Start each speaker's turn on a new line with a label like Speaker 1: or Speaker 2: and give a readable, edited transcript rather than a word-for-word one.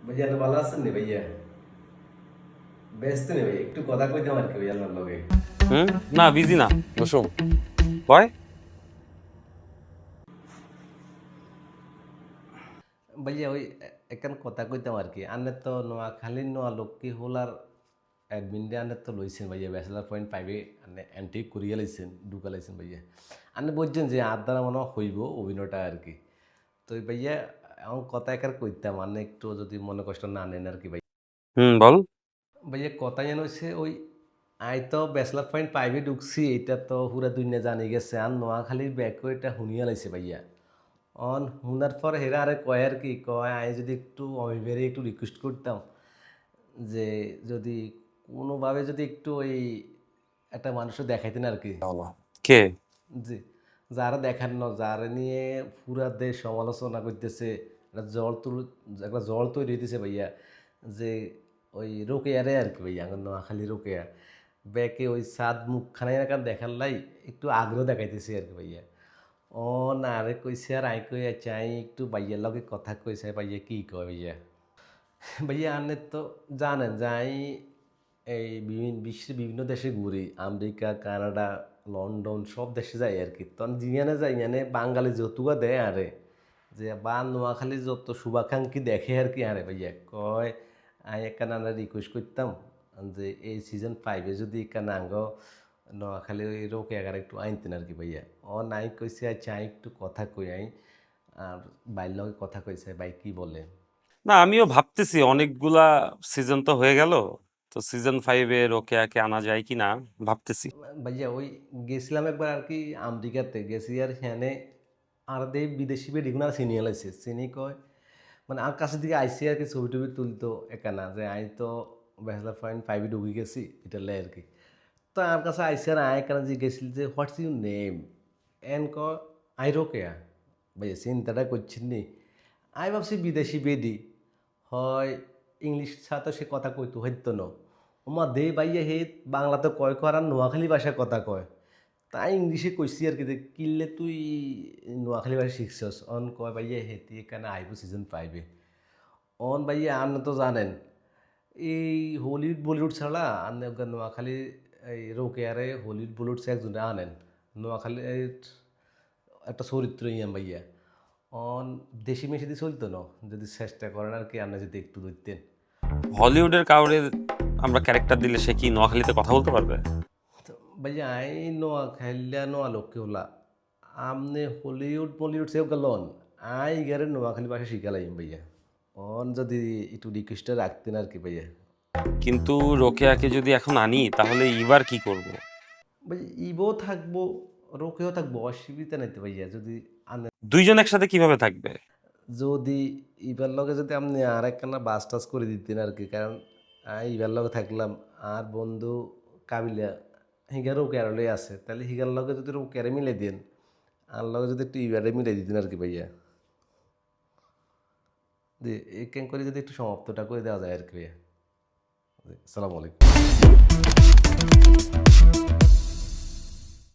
Speaker 1: ভাইয়া তো ভালো আছেন নি ভাইয়া? ব্যস্ত নেই ভাই, একটু কথা কইতাম আর কি ভাইয়া আপনার লগে।
Speaker 2: হুম, না বিজি না, বসুন। কয়
Speaker 1: ভাইয়া ওই একখান কথা কইতাম আর কি, আনে তো নোয়াখালীর লক্ষ্মী হোলার অ্যাডমিন ডে আনে তো লইছেন ভাইয়া, ব্যাচেলার পয়েন্ট পাইবে আনে এন্ট্রি করিয়া লাইছেন, ঢুকা লাইছেন ভাইয়া। আনে বলছেন যে আর দ্বারা মনে হয় হইব অভিনয়টা আর কি। তো ভাইয়া আমার কথা একার কইতাম, আনে একটু যদি মনে কষ্ট না নেন আর কি ভাই।
Speaker 2: বল।
Speaker 1: ভাইয়া কথা যেন হচ্ছে ওই আই তো ব্যাচেলার পয়েন্ট পাইবে ঢুকছি, এটা তো পুরা দুনিয়া জানি গেছে, আর নোয়াখালীর ব্যাকও এটা শুনিয়া লাইছে ভাইয়া। অন শুনার পর হেরা আরে কয় আর কি কয়, আই যদি একটু অমিবেরে একটু রিকোয়েস্ট করতাম যে যদি কোনোভাবে যদি একটু ওই একটা মানুষও দেখাইতেন আর কি।
Speaker 2: কে?
Speaker 1: জি, যারা দেখান না, যারা নিয়ে পুরা দেশ সমালোচনা করতেছে, একটা একটা জল তৈরি হইতেছে ভাইয়া, যে ওই রোকেয়ারে আর কি ভাইয়া, আমার নোয়াখালী রোকেয়া ব্যাকে ওই সাদ মুখখানে একা দেখার লাই একটু আগ্রহ দেখাইতেছে আর কি ভাইয়া। ও না আরে কইছে আর আই কই আচ্ছা আই একটু ভাইয়ার লগে কথা কইছে, ভাইয়া কি কয় ভাইয়া। ভাইয়া আপনি তো জানেন যে আমি এই বিশ্বের বিভিন্ন দেশে ঘুরি, আমেরিকা, কানাডা, লন্ডন সব দেশে যাই আর কি। তখন যেখানে যাই মানে বাঙালি যতুয়া দেয় আরে, যে বা নোয়াখালী যত শুভাকাঙ্ক্ষী দেখে আর কি আরে ভাইয়া কয়, আমি একখান আনা রিকোয়েস্ট করতাম যে এই সিজন 5 যদি একখান আঙ্গ নোয়াখালী ওই রোকে এগার একটু আনতেন আর কি ভাইয়া। ও নাই কইছে আচ্ছা আমি একটু কথা কই আই, আর বাইর লগে কথা কইছে, ভাই কি বলে।
Speaker 2: না, আমিও ভাবতেছি অনেকগুলা সিজন তো হয়ে গেল, তো সিজন 5-এ রোকেয়াকে আনা যায় কি না ভাবতেছি।
Speaker 1: ভাইয়া ওই গেছিলাম একবার আর কি, আমেরিকাতে গেছি আর সেখানে আর দেই বিদেশি বেডিগুলো চিনিয়ে লাইছে, চিনি কয় মানে আর কাছের দিকে আইসি আর কি, ছবি টবি তুলতো একানা যে আই তো ব্যাচেলার পয়েন্ট 5 ঢুকে গেছি এটা লে আর কি। তো আমার কাছে আইসি আর আয় কারণ জিজ্ঞেছিল যে হোয়াটস ইউর নেম, এন ক আই রোকেয়া। ভাইয়া চিন্তাটা করছেন নি, আই ভাবছি বিদেশি বেডি হয়, ইংলিশ ছাড়া তো সে কথা কইতো হইতো না। ওমা দে ভাইয়া হে বাংলাতে কয় কয় আর নোয়াখালী ভাষায় কথা কয়, তাই ইংলিশে কইছি আর কি যে কিনলে তুই নোয়াখালী ভাষা শিখছস। অন কয় ভাইয়া হেতি এখানে আইব সিজন 5-এ। অন ভাইয়া আপনি তো জানেন এই হলিউড বলিউড ছাড়া আপনি নোয়াখালী এই রোকেয়ারে হলিউড বলিউড সে একজনে আনেন নোয়াখালী একটা চরিত্র ইয়াম ভাইয়া। অন দেশি মেশি দিয়ে চলতো না, যদি চেষ্টা করেন আর কি আপনি যদি একটু ধরতেন।
Speaker 2: হলিউডের কাউরে আমরা ক্যারেক্টার দিলে সে কি নোয়াখালীতে কথা বলতে পারবে?
Speaker 1: তো ভাইয়া আই নোয়াখাইলা নোয়া লক্ষ্মী হলা, আমনে হলিউড বলিউড সেও গেলন, আই গেলে নোয়াখালী ভাষা শিখালাইম ভাইয়া। অন যদি একটু রিকোয়েস্টে রাখতেন আর কি ভাইয়া।
Speaker 2: কিন্তু রোকেয়াকে যদি এখন আনি তাহলে এবার কি করব?
Speaker 1: ভাই ইবও থাকবো, রোকেও থাকবো, অসুবিধা নাই তো ভাইয়া যদি আনে।
Speaker 2: দুইজন একসাথে কিভাবে থাকবে?
Speaker 1: যদি ইবার লগে যদি আপনি আর একখানা বাস টাস করে দিতেন আর কি, কারণ ইবার লগে থাকলাম আর বন্ধু কাবিলা হিগারও কেরলে আছে, তাহলে হিগার লগে যদি কেরে মিলে দেন, আর লগে যদি একটু ইবারে মিলে দিতেন আর কি ভাইয়া। জি, এই কেন করে যদি একটু সমাপ্তটা করে দেওয়া যায় আর কি ভাইয়া। জি, আসসালামু আলাইকুম।